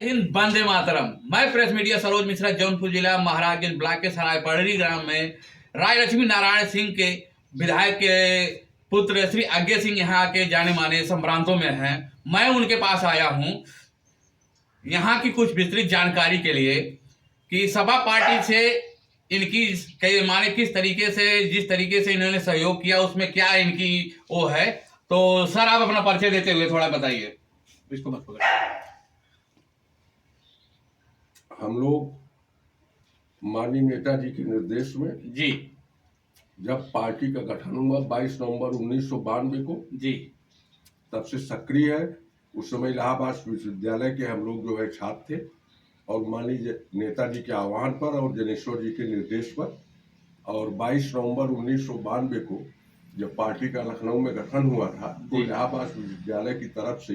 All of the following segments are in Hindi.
हिंद, वंदे मातरम। मैं प्रेस मीडिया सरोज मिश्रा, जौनपुर जिला महाराजगंज ब्लॉक के सरायपड़री ग्राम में राय लक्ष्मी नारायण सिंह के विधायक के पुत्र श्री अज्ञे सिंह यहाँ के जाने माने संभ्रांतों में हैं। मैं उनके पास आया हूँ यहाँ की कुछ विस्तृत जानकारी के लिए कि सपा पार्टी से इनकी कई माने किस तरीके से, जिस तरीके से इन्होंने सहयोग किया उसमें क्या इनकी वो है। तो सर, आप अपना परिचय देते हुए थोड़ा बताइए। इसको मत पकड़। हम लोग माननीय नेताजी के निर्देश में जी जब पार्टी का गठन हुआ 22 नवंबर 1992 को जी तब से सक्रिय है। उस समय इलाहाबाद विश्वविद्यालय के हम लोग जो है छात्र थे और माननीय नेताजी के आह्वान पर और जनेश्वर जी के निर्देश पर और 22 नवंबर 1992 को जब पार्टी का लखनऊ में गठन हुआ था तो इलाहाबाद विश्वविद्यालय की तरफ से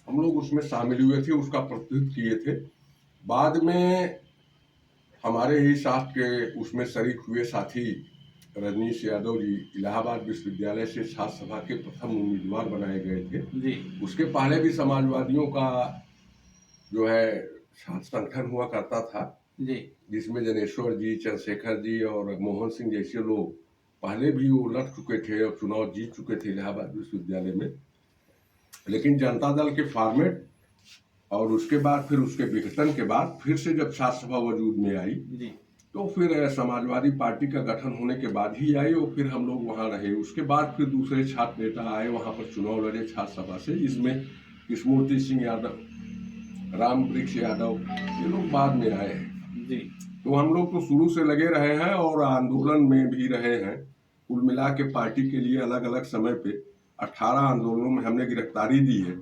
हम लोग उसमें शामिल हुए थे, उसका प्रतिनिधित्व किए थे। बाद में हमारे ही साथ के उसमें शरीक हुए साथी रजनीश यादव जी इलाहाबाद विश्वविद्यालय से छात्र सभा के प्रथम उम्मीदवार बनाए गए थे जी। उसके पहले भी समाजवादियों का जो है छात्र संगठन हुआ करता था जी, जिसमें जनेश्वर जी, चंद्रशेखर जी और मोहन सिंह जैसे लोग पहले भी वो लड़ चुके थे और चुनाव जीत चुके थे इलाहाबाद विश्वविद्यालय में। लेकिन जनता दल के फॉर्मेट और उसके बाद फिर उसके विघटन के बाद फिर से जब छात्र सभा वजूद में आई जी, तो फिर समाजवादी पार्टी का गठन होने के बाद ही आई और फिर हम लोग वहाँ रहे। उसके बाद फिर दूसरे छात्र नेता आए, वहाँ पर चुनाव लड़े छात्र सभा से, जिसमें स्मृति सिंह यादव, राम वृक्ष यादव, ये लोग बाद में आए हैं। जी। तो हम लोग तो शुरू से लगे रहे हैं और आंदोलन में भी रहे हैं। कुल मिला के पार्टी के लिए अलग अलग समय पे 18 आंदोलनों में हमने गिरफ्तारी दी है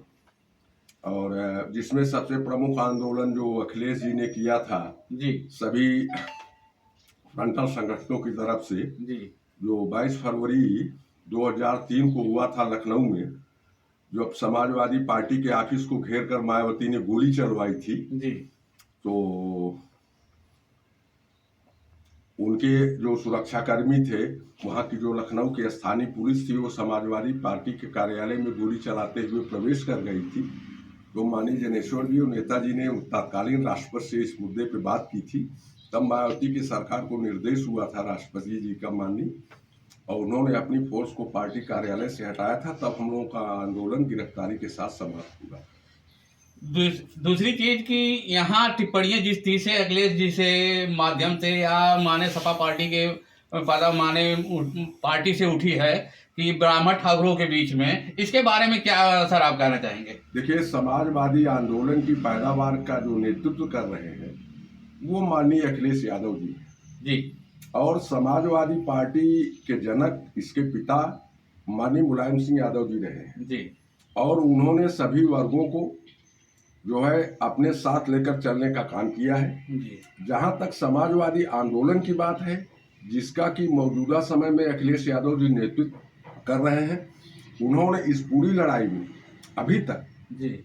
और जिसमें सबसे प्रमुख आंदोलन जो अखिलेश जी ने किया था जी, सभी फ्रंटल संगठनों की तरफ से, जी, जो 22 फरवरी 2003 को हुआ था लखनऊ में, जो समाजवादी पार्टी के ऑफिस को घेर कर मायावती ने गोली चलवाई थी। जी। तो उनके जो सुरक्षाकर्मी थे, वहाँ की जो लखनऊ की स्थानीय पुलिस थी, वो समाजवादी पार्टी के कार्यालय में गोली चलाते हुए प्रवेश कर गई थी। तो माननीय जनेश्वर जी और नेताजी ने तत्कालीन राष्ट्रपति से इस मुद्दे पे बात की थी। तब मायावती की सरकार को निर्देश हुआ था राष्ट्रपति जी का माननीय, और उन्होंने अपनी फोर्स को पार्टी कार्यालय से हटाया था। तब हम लोगों का आंदोलन गिरफ्तारी के साथ समाप्त हुआ। दूसरी चीज कि यहाँ टिप्पणियां जिस चीज से अखिलेश जी से माध्यम से या माने सपा पार्टी के पदा माने पार्टी से उठी है कि ब्राह्मण ठाकुरों के बीच में, इसके बारे में क्या सर आप कहना चाहेंगे? देखिए, समाजवादी आंदोलन की पैदावार का जो नेतृत्व कर रहे हैं वो माननीय अखिलेश यादव जी जी, और समाजवादी पार्टी के जनक इसके पिता माननीय मुलायम सिंह यादव जी रहे हैं जी, और उन्होंने सभी वर्गों को जो है अपने साथ लेकर चलने का काम किया है। जी, जहां तक समाजवादी आंदोलन की बात है, जिसका कि मौजूदा समय में अखिलेश यादव जी नेतृत्व कर रहे हैं, उन्होंने इस पूरी लड़ाई में अभी तक जी,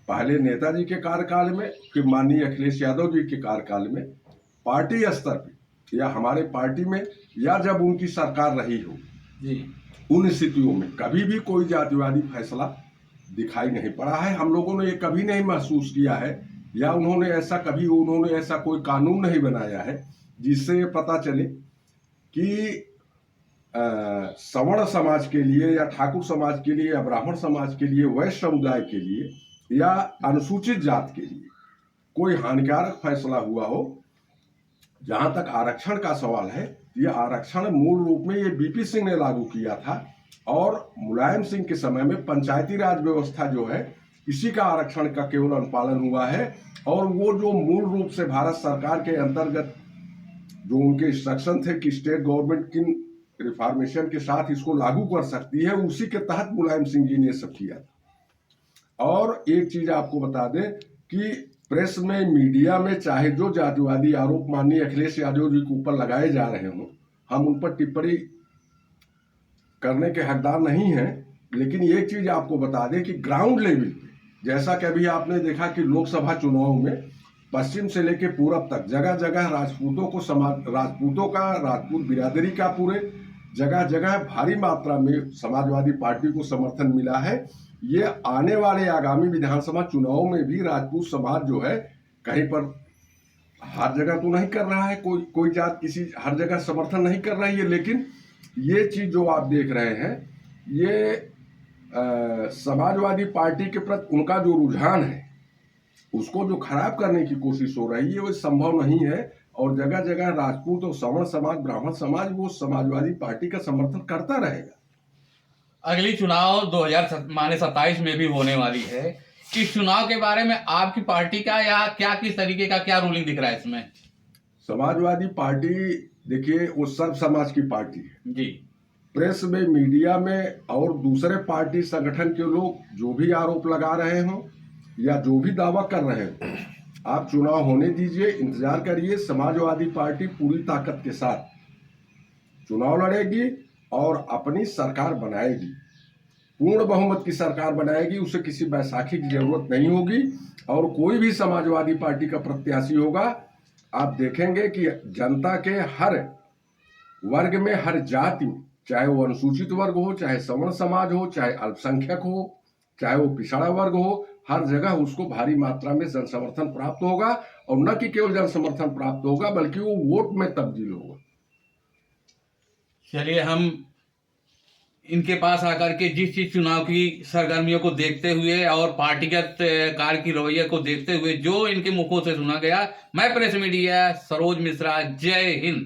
पहले नेताजी के कार्यकाल में, फिर माननीय अखिलेश यादव जी के कार्यकाल में, पार्टी स्तर पे या हमारे पार्टी में या जब उनकी सरकार रही हो, जी, उन स्थितियों में कभी भी कोई जातिवादी फैसला दिखाई नहीं पड़ा है। हम लोगों ने ये कभी नहीं महसूस किया है या उन्होंने ऐसा कोई कानून नहीं बनाया है जिससे ये पता चले कि सवर्ण समाज के लिए या ठाकुर समाज के लिए या ब्राह्मण समाज के लिए, वैश्य समुदाय के लिए या अनुसूचित जात के लिए कोई हानिकारक फैसला हुआ हो। जहां तक आरक्षण का सवाल है, ये आरक्षण मूल रूप में ये बीपी सिंह ने लागू किया था और मुलायम सिंह के समय में पंचायती राज व्यवस्था जो है, इसी का आरक्षण का केवल अनुपालन हुआ है। और वो जो मूल रूप से भारत सरकार के अंतर्गत जो उनके इंस्ट्रक्शन थे कि स्टेट गवर्नमेंट की रिफॉर्मेशन के साथ इसको लागू कर सकती है, उसी के तहत मुलायम सिंह जी ने सब किया था। और एक चीज आपको बता दें कि प्रेस में, मीडिया में चाहे जो जातिवादी आरोप माननीय अखिलेश यादव जी के ऊपर लगाए जा रहे हों, हम उन पर टिप्पणी करने के हकदार नहीं हैं। लेकिन एक चीज आपको बता दें कि ग्राउंड लेवल पे, जैसा कि अभी आपने देखा कि लोकसभा चुनाव में पश्चिम से लेकर पूरब तक जगह जगह राजपूत बिरादरी का पूरे जगह जगह भारी मात्रा में समाजवादी पार्टी को समर्थन मिला है ये आने वाले आगामी विधानसभा चुनाव में भी राजपूत समाज जो है कहीं पर हर जगह तो नहीं कर रहा है, कोई जात किसी हर जगह समर्थन नहीं कर रही है, लेकिन ये चीज जो आप देख रहे हैं ये समाजवादी पार्टी के प्रति उनका जो रुझान है उसको जो खराब करने की कोशिश हो रही है वो संभव नहीं है। और जगह जगह राजपूत और सवर्ण समाज, ब्राह्मण समाज वो समाजवादी पार्टी का समर्थन करता रहेगा। अगली चुनाव 2027 में भी होने वाली है। इस चुनाव के बारे में आपकी पार्टी का या क्या किस तरीके का क्या रूलिंग दिख रहा है इसमें? समाजवादी पार्टी देखिए वो सर्व समाज की पार्टी है जी। प्रेस में, मीडिया में और दूसरे पार्टी संगठन के लोग जो भी आरोप लगा रहे हों या जो भी दावा कर रहे हो, आप चुनाव होने दीजिए, इंतजार करिए। समाजवादी पार्टी पूरी ताकत के साथ चुनाव लड़ेगी और अपनी सरकार बनाएगी, पूर्ण बहुमत की सरकार बनाएगी। उसे किसी बैसाखी की जरूरत नहीं होगी और कोई भी समाजवादी पार्टी का प्रत्याशी होगा, आप देखेंगे कि जनता के हर वर्ग में, हर जाति में, चाहे वो अनुसूचित वर्ग हो, चाहे सवर्ण समाज हो, चाहे अल्पसंख्यक हो, चाहे वो पिछड़ा वर्ग हो, हर जगह उसको भारी मात्रा में जन समर्थन प्राप्त होगा। और न कि केवल जन समर्थन प्राप्त होगा बल्कि वो वोट में तब्दील होगा। चलिए, हम इनके पास आकर के जिस चुनाव की सरगर्मियों को देखते हुए और पार्टीगत कार्य की रवैया को देखते हुए जो इनके मुखों से सुना गया, मैं प्रेस मीडिया सरोज मिश्रा, जय हिंद।